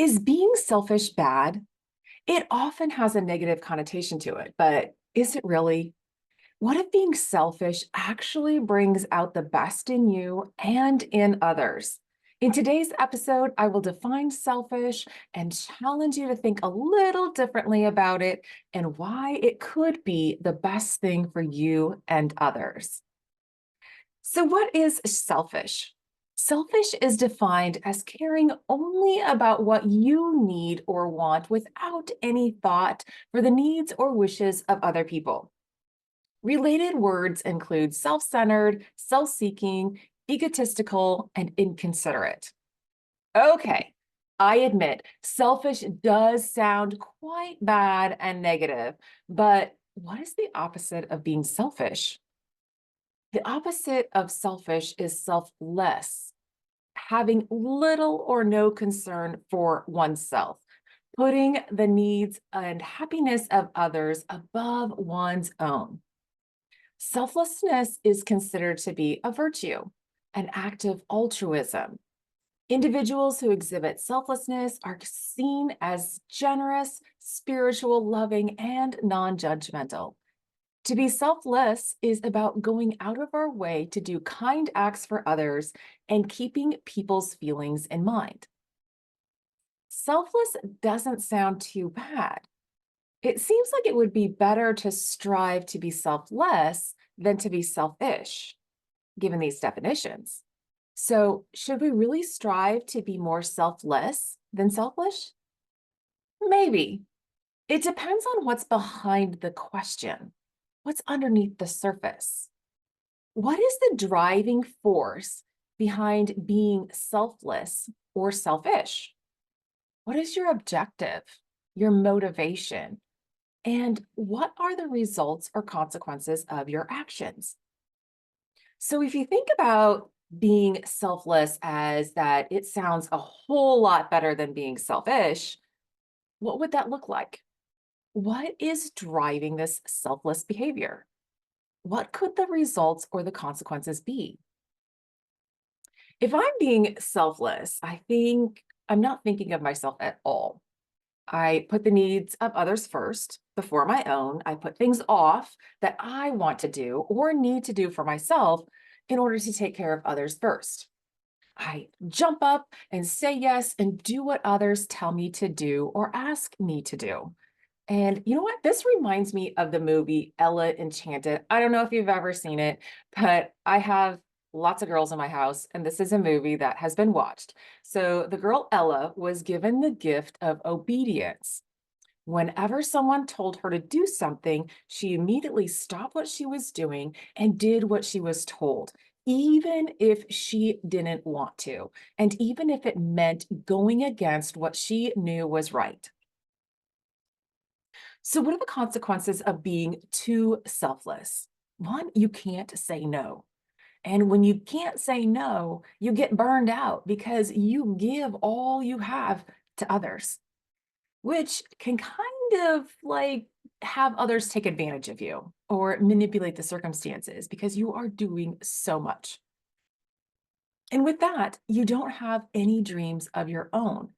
Is being selfish bad? It often has a negative connotation to it, but is it really? What if being selfish actually brings out the best in you and in others? In today's episode, I will define selfish and challenge you to think a little differently about it and why it could be the best thing for you and others. So, what is selfish? Selfish is defined as caring only about what you need or want without any thought for the needs or wishes of other people. Related words include self centered, self seeking, egotistical, and inconsiderate. Okay, I admit selfish does sound quite bad and negative, but what is the opposite of being selfish? The opposite of selfish is selfless, having little or no concern for oneself, putting the needs and happiness of others above one's own. Selflessness is considered to be a virtue, an act of altruism. Individuals who exhibit selflessness are seen as generous, spiritual, loving, and non judgmental. To be selfless is about going out of our way to do kind acts for others and keeping people's feelings in mind. Selfless doesn't sound too bad. It seems like it would be better to strive to be selfless than to be selfish, given these definitions. So, should we really strive to be more selfless than selfish? Maybe. It depends on what's behind the question. What's underneath the surface? What is the driving force behind being selfless or selfish? What is your objective, your motivation, and what are the results or consequences of your actions? So, if you think about being selfless as that it sounds a whole lot better than being selfish, what would that look like? What is driving this selfless behavior? What could the results or the consequences be? If I'm being selfless, I think I'm not thinking of myself at all. I put the needs of others first before my own. I put things off that I want to do or need to do for myself in order to take care of others first. I jump up and say yes and do what others tell me to do or ask me to do. And you know what? This reminds me of the movie Ella Enchanted. I don't know if you've ever seen it, but I have lots of girls in my house, and this is a movie that has been watched. So the girl Ella was given the gift of obedience. Whenever someone told her to do something, she immediately stopped what she was doing and did what she was told, even if she didn't want to, and even if it meant going against what she knew was right. So, what are the consequences of being too selfless? One, you can't say no. And when you can't say no, you get burned out because you give all you have to others, which can kind of like have others take advantage of you or manipulate the circumstances because you are doing so much. And with that, you don't have any dreams of your own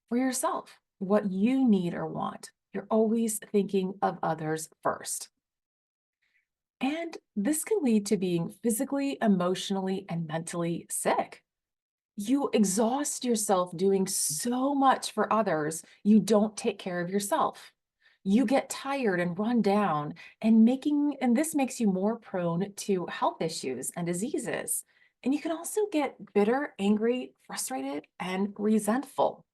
for yourself, what you need or want. You're always thinking of others first. And this can lead to being physically, emotionally, and mentally sick. You exhaust yourself doing so much for others, you don't take care of yourself. You get tired and run down, and this makes you more prone to health issues and diseases. And you can also get bitter, angry, frustrated, and resentful.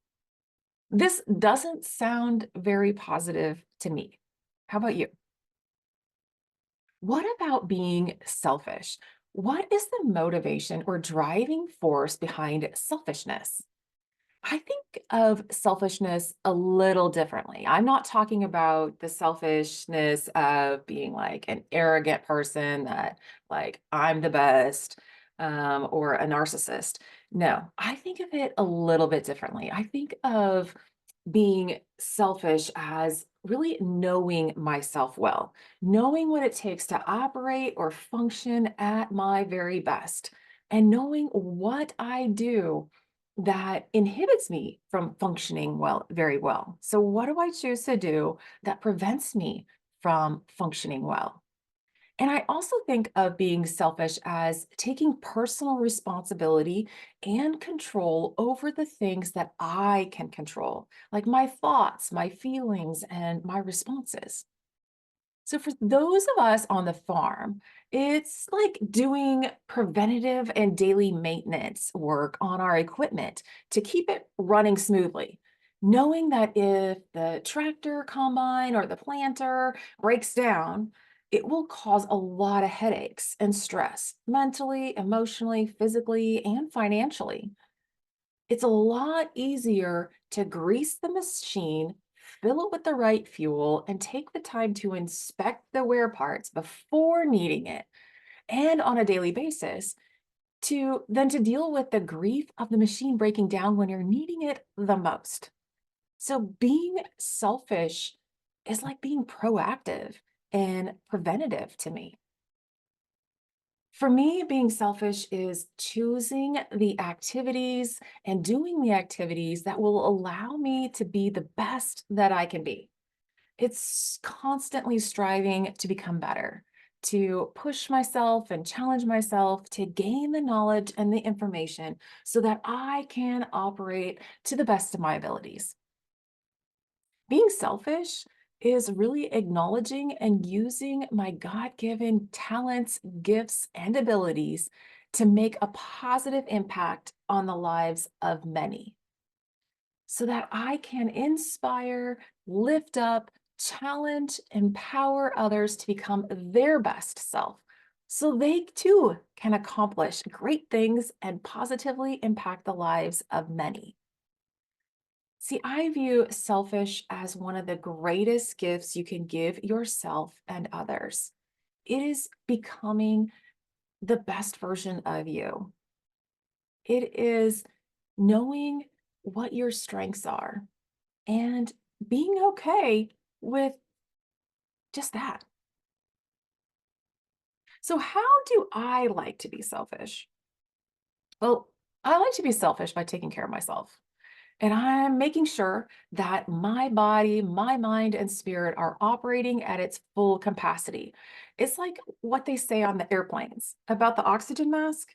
This doesn't sound very positive to me. How about you? What about being selfish? What is the motivation or driving force behind selfishness? I think of selfishness a little differently. I'm not talking about the selfishness of being like an arrogant person that, like, I'm the best, or a narcissist. No, I think of it a little bit differently. I think of being selfish as really knowing myself well, knowing what it takes to operate or function at my very best, and knowing what I do that inhibits me from functioning well, very well. So, what do I choose to do that prevents me from functioning well? And I also think of being selfish as taking personal responsibility and control over the things that I can control, like my thoughts, my feelings, and my responses. So, for those of us on the farm, it's like doing preventative and daily maintenance work on our equipment to keep it running smoothly. Knowing that if the tractor, combine, or the planter breaks down, it will cause a lot of headaches and stress mentally, emotionally, physically, and financially. It's a lot easier to grease the machine, fill it with the right fuel, and take the time to inspect the wear parts before needing it and on a daily basis to than to deal with the grief of the machine breaking down when you're needing it the most. So being selfish is like being proactive and preventative to me. For me, being selfish is choosing the activities and doing the activities that will allow me to be the best that I can be. It's constantly striving to become better, to push myself and challenge myself to gain the knowledge and the information so that I can operate to the best of my abilities. Being selfish is really acknowledging and using my God given talents, gifts, and abilities to make a positive impact on the lives of many so that I can inspire, lift up, challenge, empower others to become their best self so they too can accomplish great things and positively impact the lives of many. See, I view selfish as one of the greatest gifts you can give yourself and others. It is becoming the best version of you. It is knowing what your strengths are and being okay with just that. So, how do I like to be selfish? Well, I like to be selfish by taking care of myself. And I'm making sure that my body, my mind, and spirit are operating at its full capacity. It's like what they say on the airplanes about the oxygen mask.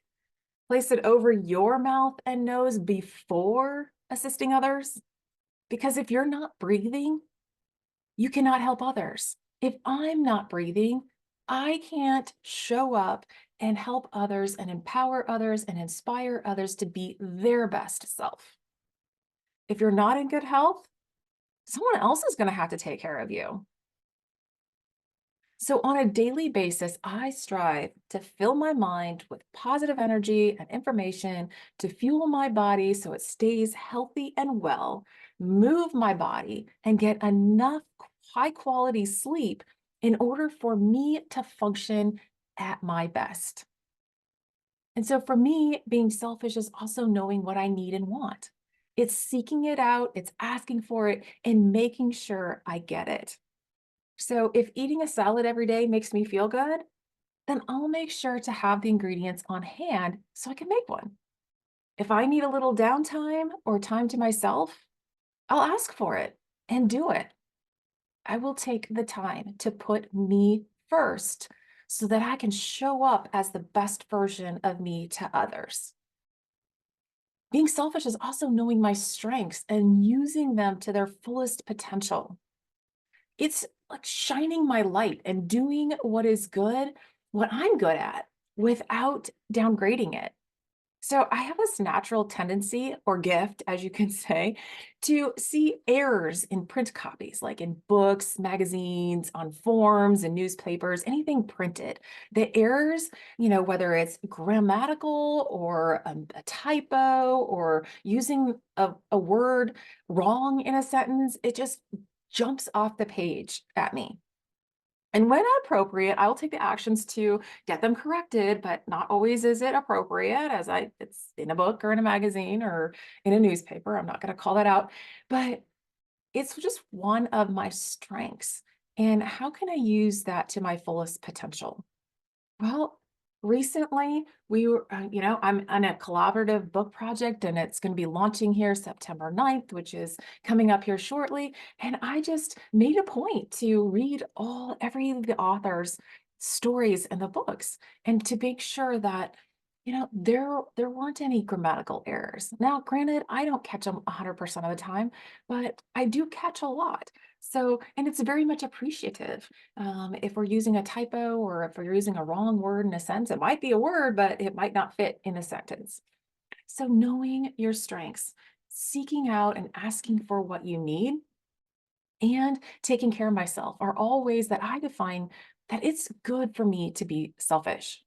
Place it over your mouth and nose before assisting others. Because if you're not breathing, you cannot help others. If I'm not breathing, I can't show up and help others and empower others and inspire others to be their best self. If you're not in good health, someone else is going to have to take care of you. So, on a daily basis, I strive to fill my mind with positive energy and information to fuel my body so it stays healthy and well, move my body, and get enough high quality sleep in order for me to function at my best. And so, for me, being selfish is also knowing what I need and want. It's seeking it out, it's asking for it, and making sure I get it. So if eating a salad every day makes me feel good, then I'll make sure to have the ingredients on hand so I can make one. If I need a little downtime or time to myself, I'll ask for it and do it. I will take the time to put me first so that I can show up as the best version of me to others. Being selfish is also knowing my strengths and using them to their fullest potential. It's like shining my light and doing what I'm good at without downgrading it. So I have this natural tendency or gift, as you can say, to see errors in print copies, like in books, magazines, on forms and newspapers, anything printed. The errors, whether it's grammatical or a typo or using a word wrong in a sentence, it just jumps off the page at me. And when appropriate, I will take the actions to get them corrected, but not always is it appropriate it's in a book or in a magazine or in a newspaper. I'm not going to call that out, but it's just one of my strengths. And how can I use that to my fullest potential? Well, Recently, we were, I'm on a collaborative book project and it's going to be launching here September 9th, which is coming up here shortly. And I just made a point to read every of the author's stories in the books and to make sure that, there weren't any grammatical errors. Now, granted, I don't catch them 100% of the time, but I do catch a lot. So, and it's very much appreciative. If we're using a typo or if we're using a wrong word in a sentence, it might be a word, but it might not fit in a sentence. So knowing your strengths, seeking out and asking for what you need, and taking care of myself are all ways that I define that it's good for me to be selfish.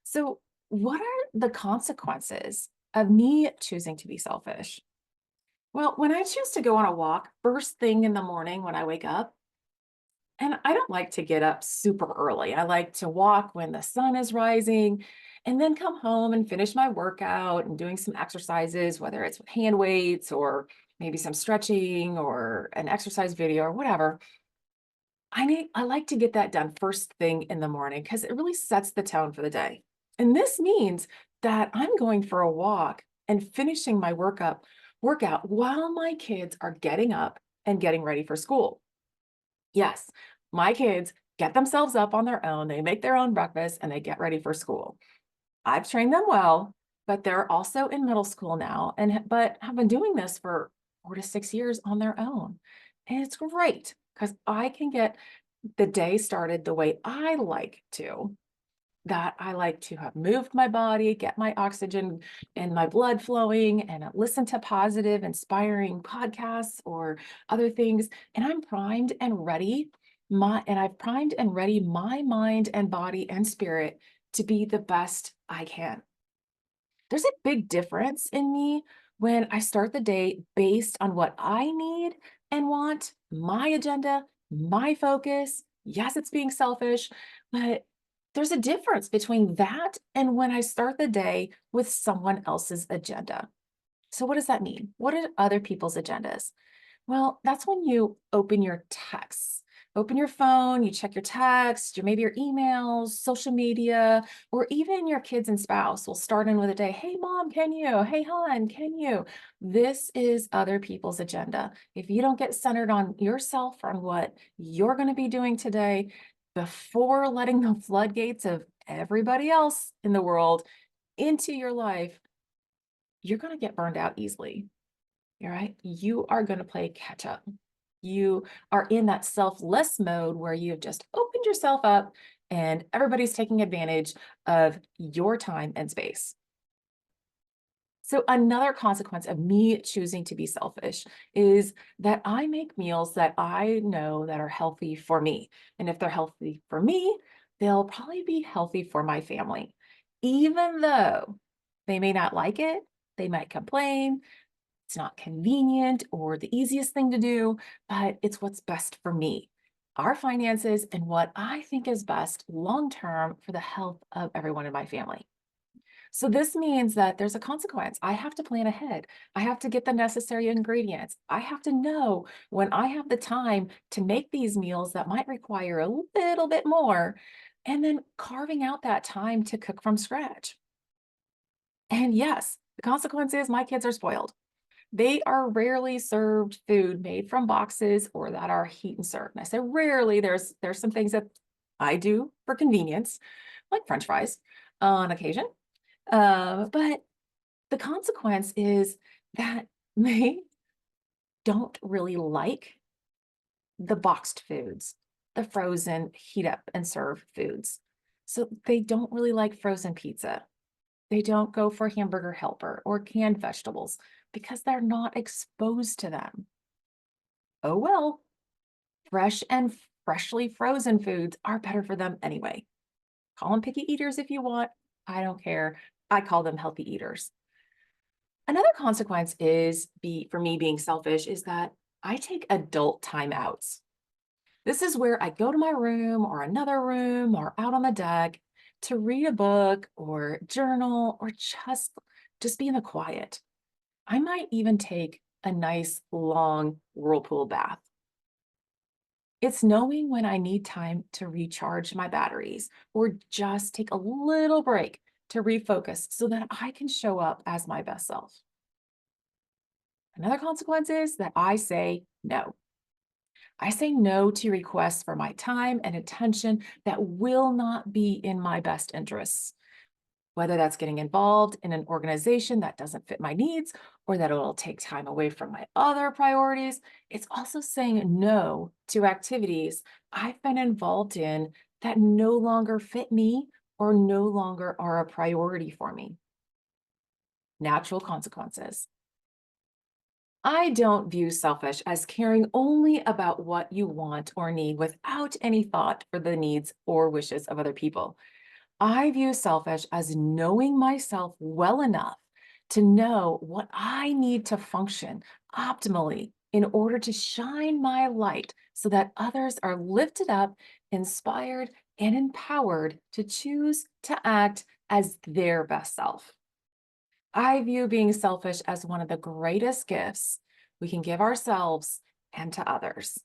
So what are the consequences of me choosing to be selfish? Well, when I choose to go on a walk first thing in the morning when I wake up, and I don't like to get up super early. I like to walk when the sun is rising and then come home and finish my workout and doing some exercises, whether it's with hand weights or maybe some stretching or an exercise video or whatever. I like to get that done first thing in the morning because it really sets the tone for the day. And this means that I'm going for a walk and finishing my workout while my kids are getting up and getting ready for school. Yes, my kids get themselves up on their own, they make their own breakfast, and they get ready for school. I've trained them well, but they're also in middle school now but have been doing this for 4 to 6 years on their own. And it's great because I can get the day started the way I like to, that I like to have moved my body, get my oxygen and my blood flowing, and listen to positive, inspiring podcasts or other things. And I'm primed and ready. I've primed and ready my mind and body and spirit to be the best I can. There's a big difference in me when I start the day based on what I need and want, my agenda, my focus. Yes, it's being selfish, but there's a difference between that and when I start the day with someone else's agenda. So, what does that mean? What are other people's agendas? Well, that's when you open your texts, open your phone, you check your text, your maybe your emails, social media, or even your kids and spouse will start in with a day. Hey, mom, can you? Hey, hon, can you? This is other people's agenda. If you don't get centered on yourself, on what you're going to be doing today, before letting the floodgates of everybody else in the world into your life, you're going to get burned out easily. All right. You are going to play catch up. You are in that selfless mode where you've just opened yourself up and everybody's taking advantage of your time and space. So, another consequence of me choosing to be selfish is that I make meals that I know that are healthy for me. And if they're healthy for me, they'll probably be healthy for my family. Even though they may not like it, they might complain, it's not convenient or the easiest thing to do, but it's what's best for me, our finances, and what I think is best long term for the health of everyone in my family. So, this means that there's a consequence. I have to plan ahead. I have to get the necessary ingredients. I have to know when I have the time to make these meals that might require a little bit more, and then carving out that time to cook from scratch. And yes, the consequence is my kids are spoiled. They are rarely served food made from boxes or that are heat and serve. And I say rarely, there's some things that I do for convenience, like French fries on occasion. But the consequence is that they don't really like the boxed foods, the frozen heat up and serve foods. So they don't really like frozen pizza. They don't go for hamburger helper or canned vegetables because they're not exposed to them. Oh well, fresh and freshly frozen foods are better for them anyway. Call them picky eaters if you want. I don't care. I call them healthy eaters. Another consequence for me being selfish is that I take adult timeouts. This is where I go to my room or another room or out on the deck to read a book or journal or just be in the quiet. I might even take a nice long whirlpool bath. It's knowing when I need time to recharge my batteries or just take a little break to refocus so that I can show up as my best self. Another consequence is that I say no. I say no to requests for my time and attention that will not be in my best interests, whether that's getting involved in an organization that doesn't fit my needs or that it'll take time away from my other priorities. It's also saying no to activities I've been involved in that no longer fit me or no longer are a priority for me. Natural consequences. I don't view selfish as caring only about what you want or need without any thought for the needs or wishes of other people. I view selfish as knowing myself well enough to know what I need to function optimally in order to shine my light so that others are lifted up, inspired, and empowered to choose to act as their best self. I view being selfish as one of the greatest gifts we can give ourselves and to others,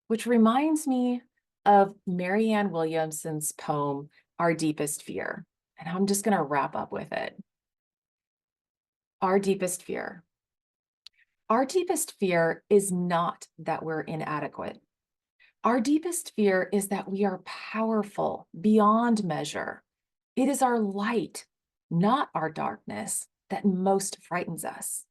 which reminds me of Marianne Williamson's poem, Our Deepest Fear. And I'm just going to wrap up with it. Our deepest fear. Our deepest fear is not that we're inadequate. Our deepest fear is that we are powerful beyond measure. It is our light, not our darkness, that most frightens us.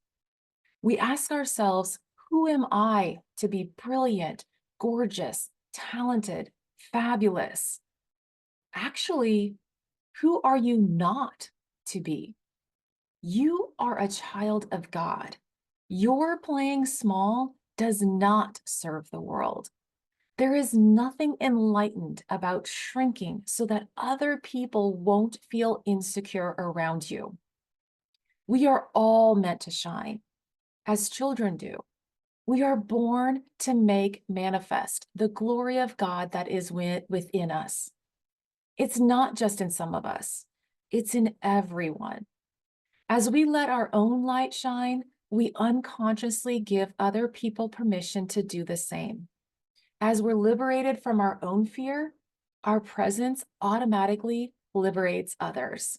We ask ourselves, who am I to be brilliant, gorgeous, talented, fabulous? Actually, who are you not to be? You are a child of God. Your playing small does not serve the world. There is nothing enlightened about shrinking so that other people won't feel insecure around you. We are all meant to shine, as children do. We are born to make manifest the glory of God that is within us. It's not just in some of us, it's in everyone. As we let our own light shine, we unconsciously give other people permission to do the same. As we're liberated from our own fear, our presence automatically liberates others.